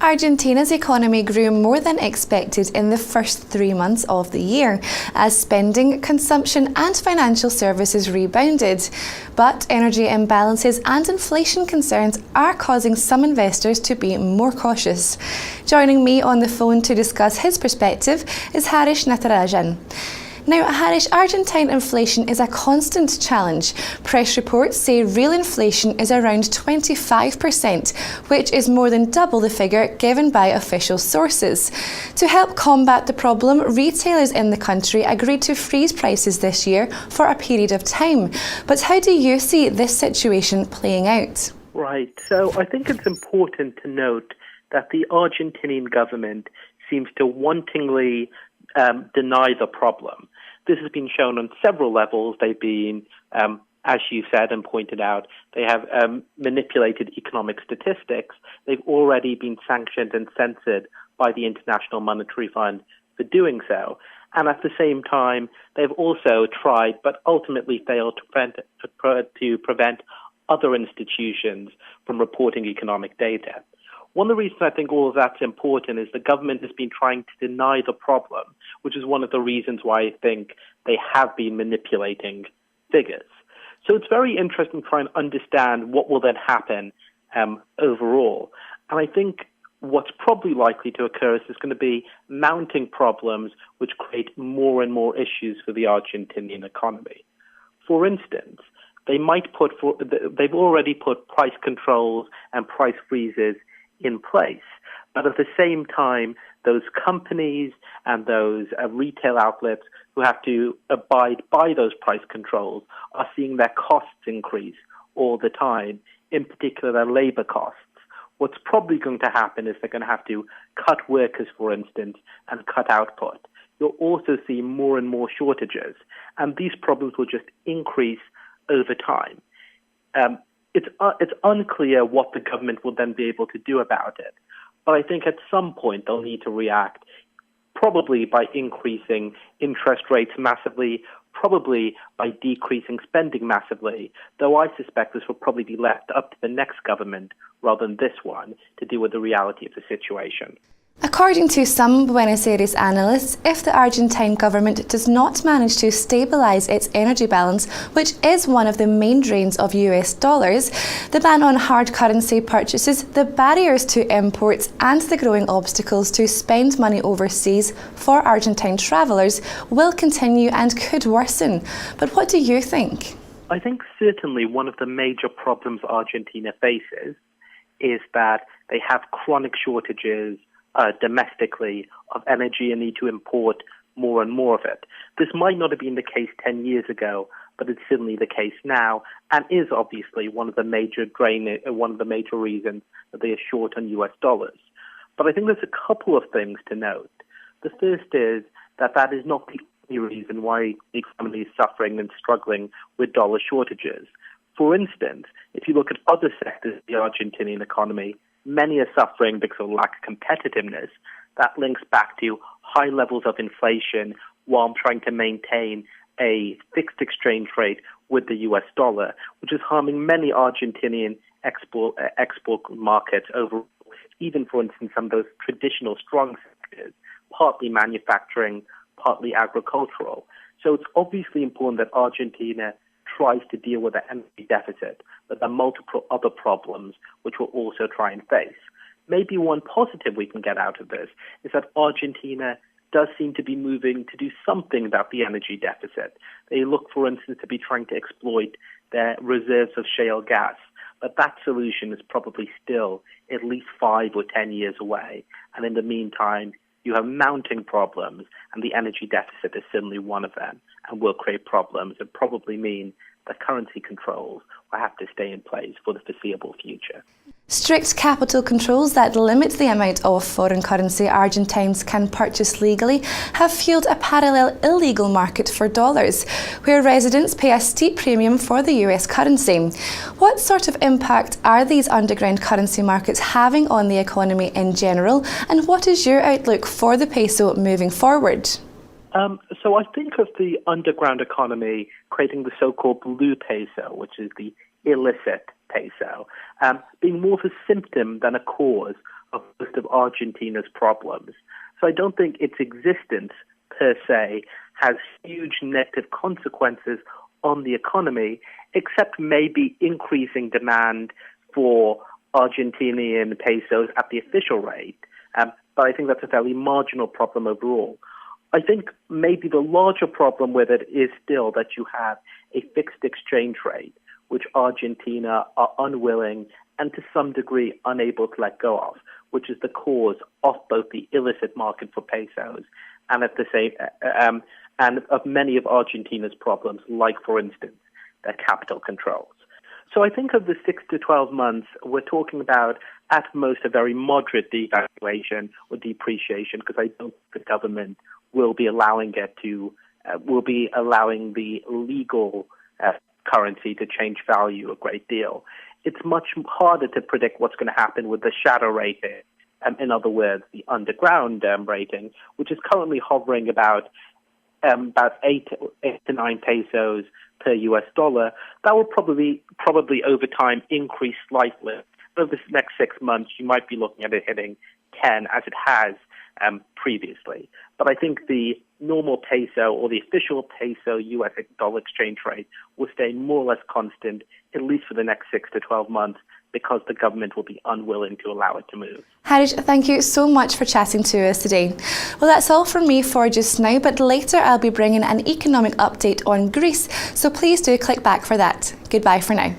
Argentina's economy grew more than expected in the first 3 months of the year, as spending, consumption and financial services rebounded. But energy imbalances and inflation concerns are causing some investors to be more cautious. Joining me on the phone to discuss his perspective is Harish Natarajan. Now, Harish, Argentine inflation is a constant challenge. Press reports say real inflation is around 25%, which is more than double the figure given by official sources. To help combat the problem, retailers in the country agreed to freeze prices this year for a period of time. But how do you see this situation playing out? Right. So I think it's important to note that the Argentinian government seems to wantingly deny the problem. This has been shown on several levels. They've been, as you said and pointed out, they have manipulated economic statistics. They've already been sanctioned and censored by the International Monetary Fund for doing so. And at the same time, they've also tried, but ultimately failed to prevent other institutions from reporting economic data. One of the reasons I think all of that's important is the government has been trying to deny the problem, which is one of the reasons why I think they have been manipulating figures. So it's very interesting to try and understand what will then happen overall. And I think what's probably likely to occur is there's going to be mounting problems which create more and more issues for the Argentinian economy. For instance, they've already put price controls and price freezes in place. But at the same time, those companies and those retail outlets who have to abide by those price controls are seeing their costs increase all the time, in particular their labor costs. What's probably going to happen is they're going to have to cut workers, for instance, and cut output. You'll also see more and more shortages, and these problems will just increase over time. It's unclear what the government will then be able to do about it. But I think at some point they'll need to react, probably by increasing interest rates massively, probably by decreasing spending massively, though I suspect this will probably be left up to the next government rather than this one to deal with the reality of the situation. According to some Buenos Aires analysts, if the Argentine government does not manage to stabilise its energy balance, which is one of the main drains of US dollars, the ban on hard currency purchases, the barriers to imports and the growing obstacles to spend money overseas for Argentine travellers will continue and could worsen. But what do you think? I think certainly one of the major problems Argentina faces is that they have chronic shortages domestically of energy and need to import more and more of it. This might not have been the case 10 years ago, but it's certainly the case now, and is obviously one of the major reasons that they are short on US dollars. But I think there's a couple of things to note. The first is that is not the only reason why the economy is suffering and struggling with dollar shortages. For instance, if you look at other sectors of the Argentinian economy, many are suffering because of lack of competitiveness. That links back to high levels of inflation while trying to maintain a fixed exchange rate with the US dollar, which is harming many Argentinian export markets overall, even, for instance, some of those traditional strong sectors, partly manufacturing, partly agricultural. So it's obviously important that Argentina tries to deal with the energy deficit, but there are multiple other problems which we'll also try and face. Maybe one positive we can get out of this is that Argentina does seem to be moving to do something about the energy deficit. They look, for instance, to be trying to exploit their reserves of shale gas, but that solution is probably still at least 5 or 10 years away. And in the meantime, you have mounting problems, and the energy deficit is certainly one of them, and will create problems and probably mean that currency controls will have to stay in place for the foreseeable future. Strict capital controls that limit the amount of foreign currency Argentines can purchase legally have fueled a parallel illegal market for dollars, where residents pay a steep premium for the US currency. What sort of impact are these underground currency markets having on the economy in general, and what is your outlook for the peso moving forward? So I think of the underground economy creating the so-called blue peso, which is the illicit peso, being more of a symptom than a cause of of most of Argentina's problems. So I don't think its existence per se has huge negative consequences on the economy, except maybe increasing demand for Argentinian pesos at the official rate. But I think that's a fairly marginal problem overall. I think maybe the larger problem with it is still that you have a fixed exchange rate, which Argentina are unwilling and to some degree unable to let go of, which is the cause of both the illicit market for pesos and at the same and of many of Argentina's problems, like, for instance, their capital controls. So I think of the 6 to 12 months, we're talking about at most a very moderate devaluation or depreciation, because I don't think the government will be allowing it to will be allowing the legal currency to change value a great deal. It's much harder to predict what's going to happen with the shadow rating. In other words, the underground rating, which is currently hovering about 8 to 9 pesos per US dollar. That will probably over time increase slightly. Over the next 6 months, you might be looking at it hitting 10 as it has previously. But I think the normal peso or the official peso US dollar exchange rate will stay more or less constant, at least for the next 6 to 12 months, because the government will be unwilling to allow it to move. Harish, thank you so much for chatting to us today. Well, that's all from me for just now, but later I'll be bringing an economic update on Greece, so please do click back for that. Goodbye for now.